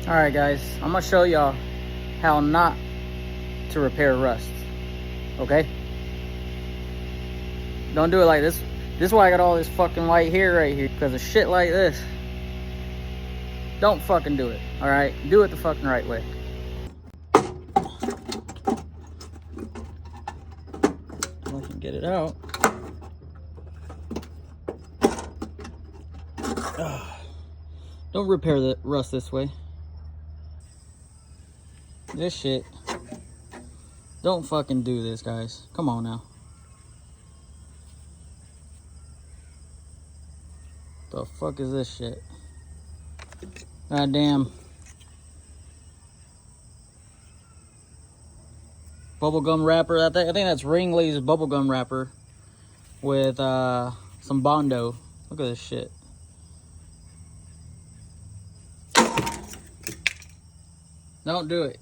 Alright guys, I'm gonna show y'all how not to repair rust. Okay? Don't do it like this. This is why I got all this fucking white hair right here, because of shit like this. Don't fucking do it, alright? Do it the fucking right way. I can get it out. Don't repair the rust this way. This shit. Don't fucking do this, guys. Come on now. The fuck is this shit? Goddamn. Bubblegum wrapper. I think that's Ringley's bubblegum wrapper with some Bondo. Look at this shit. Don't do it.